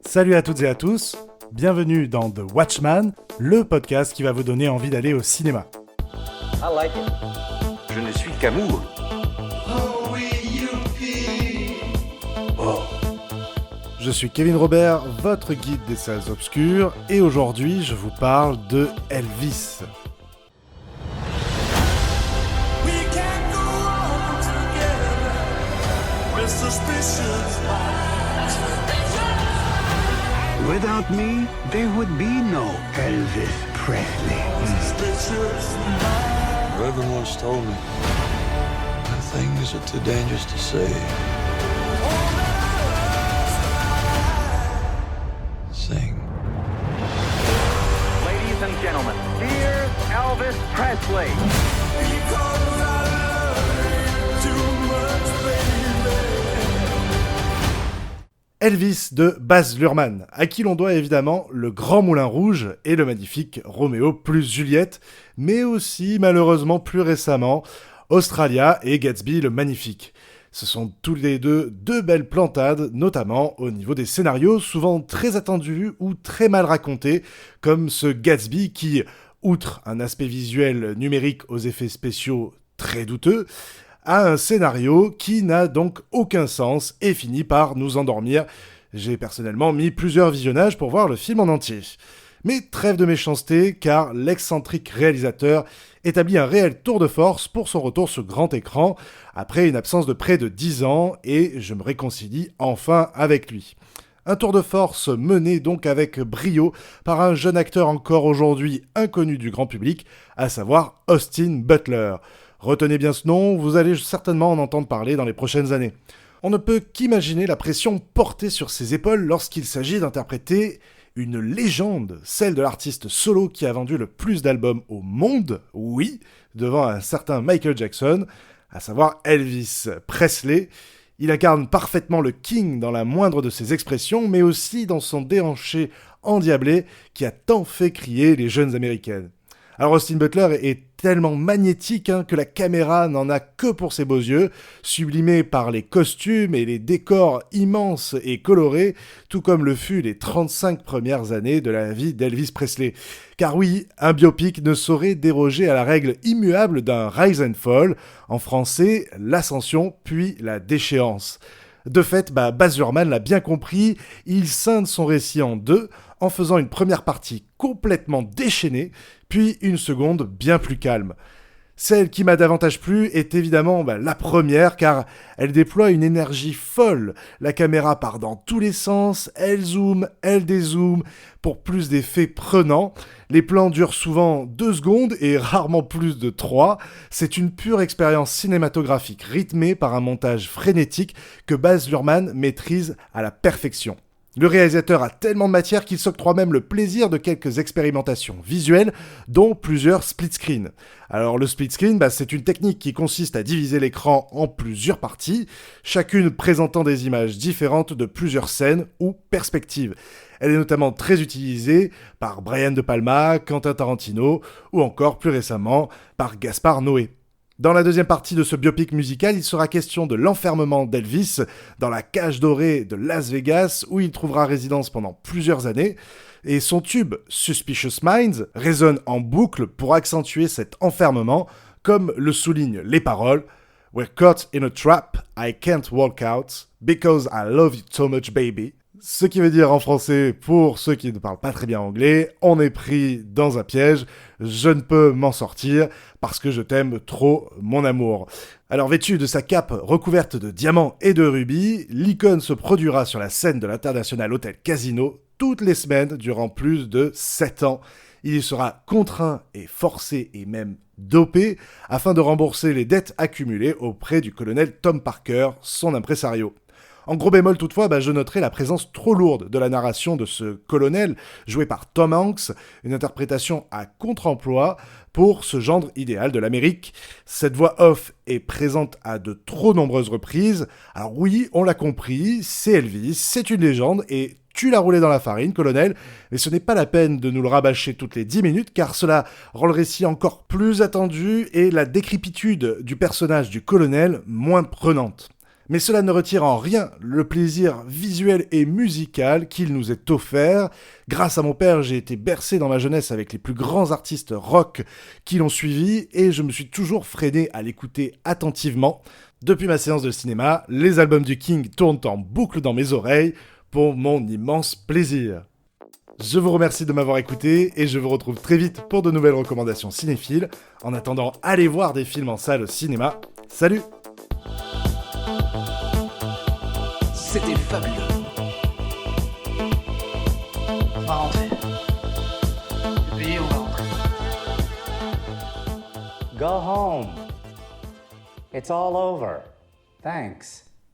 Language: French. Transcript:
Salut à toutes et à tous, bienvenue dans The Watchman, le podcast qui va vous donner envie d'aller au cinéma. I like it. Je ne suis qu'amour. Je suis Kevin Robert, votre guide des salles obscures, et aujourd'hui je vous parle de Elvis. Without me, there would be no Elvis Presley. Reverend once told me, when things are too dangerous to say, sing. Ladies and gentlemen, here's Elvis Presley. Elvis de Baz Luhrmann, à qui l'on doit évidemment le Grand Moulin Rouge et le magnifique Roméo plus Juliette, mais aussi malheureusement plus récemment Australia et Gatsby le Magnifique. Ce sont tous les deux belles plantades, notamment au niveau des scénarios, souvent très attendus ou très mal racontés, comme ce Gatsby qui, outre un aspect visuel numérique aux effets spéciaux très douteux, a un scénario qui n'a donc aucun sens et finit par nous endormir. J'ai personnellement mis plusieurs visionnages pour voir le film en entier. Mais trêve de méchanceté, car l'excentrique réalisateur établit un réel tour de force pour son retour sur grand écran, après une absence de près de 10 ans, et je me réconcilie enfin avec lui. Un tour de force mené donc avec brio par un jeune acteur encore aujourd'hui inconnu du grand public, à savoir Austin Butler. Retenez bien ce nom, vous allez certainement en entendre parler dans les prochaines années. On ne peut qu'imaginer la pression portée sur ses épaules lorsqu'il s'agit d'interpréter une légende, celle de l'artiste solo qui a vendu le plus d'albums au monde, oui, devant un certain Michael Jackson, à savoir Elvis Presley. Il incarne parfaitement le King dans la moindre de ses expressions, mais aussi dans son déhanché endiablé qui a tant fait crier les jeunes américaines. Alors Austin Butler est tellement magnétique que la caméra n'en a que pour ses beaux yeux, sublimé par les costumes et les décors immenses et colorés, tout comme le fut les 35 premières années de la vie d'Elvis Presley. Car oui, un biopic ne saurait déroger à la règle immuable d'un rise and fall, en français, l'ascension puis la déchéance. De fait, Baz Luhrmann l'a bien compris, il scinde son récit en deux, en faisant une première partie complètement déchaînée, puis une seconde bien plus calme. Celle qui m'a davantage plu est évidemment la première, car elle déploie une énergie folle. La caméra part dans tous les sens, elle zoome, elle dézoome, pour plus d'effets prenants. Les plans durent souvent 2 secondes et rarement plus de 3. C'est une pure expérience cinématographique rythmée par un montage frénétique que Baz Luhrmann maîtrise à la perfection. Le réalisateur a tellement de matière qu'il s'octroie même le plaisir de quelques expérimentations visuelles, dont plusieurs split screen. Alors le split screen, c'est une technique qui consiste à diviser l'écran en plusieurs parties, chacune présentant des images différentes de plusieurs scènes ou perspectives. Elle est notamment très utilisée par Brian De Palma, Quentin Tarantino ou encore plus récemment par Gaspard Noé. Dans la deuxième partie de ce biopic musical, il sera question de l'enfermement d'Elvis dans la cage dorée de Las Vegas où il trouvera résidence pendant plusieurs années. Et son tube Suspicious Minds résonne en boucle pour accentuer cet enfermement, comme le soulignent les paroles « We're caught in a trap, I can't walk out, because I love you so much baby ». Ce qui veut dire en français, pour ceux qui ne parlent pas très bien anglais, on est pris dans un piège, je ne peux m'en sortir parce que je t'aime trop, mon amour. Alors vêtu de sa cape recouverte de diamants et de rubis, l'icône se produira sur la scène de l'International Hotel Casino toutes les semaines durant plus de 7 ans. Il y sera contraint et forcé et même dopé afin de rembourser les dettes accumulées auprès du colonel Tom Parker, son impresario. En gros bémol toutefois, je noterai la présence trop lourde de la narration de ce colonel, joué par Tom Hanks, une interprétation à contre-emploi pour ce genre idéal de l'Amérique. Cette voix off est présente à de trop nombreuses reprises. Alors oui, on l'a compris, c'est Elvis, c'est une légende, et tu l'as roulé dans la farine, colonel, mais ce n'est pas la peine de nous le rabâcher toutes les 10 minutes, car cela rend le récit encore plus attendu et la décrépitude du personnage du colonel moins prenante. Mais cela ne retire en rien le plaisir visuel et musical qu'il nous est offert. Grâce à mon père, j'ai été bercé dans ma jeunesse avec les plus grands artistes rock qui l'ont suivi et je me suis toujours freiné à l'écouter attentivement. Depuis ma séance de cinéma, les albums du King tournent en boucle dans mes oreilles pour mon immense plaisir. Je vous remercie de m'avoir écouté et je vous retrouve très vite pour de nouvelles recommandations cinéphiles. En attendant, allez voir des films en salle au cinéma. Salut! C'était fabuleux. On va rentrer. Et puis on va rentrer. Go home. It's all over. Thanks.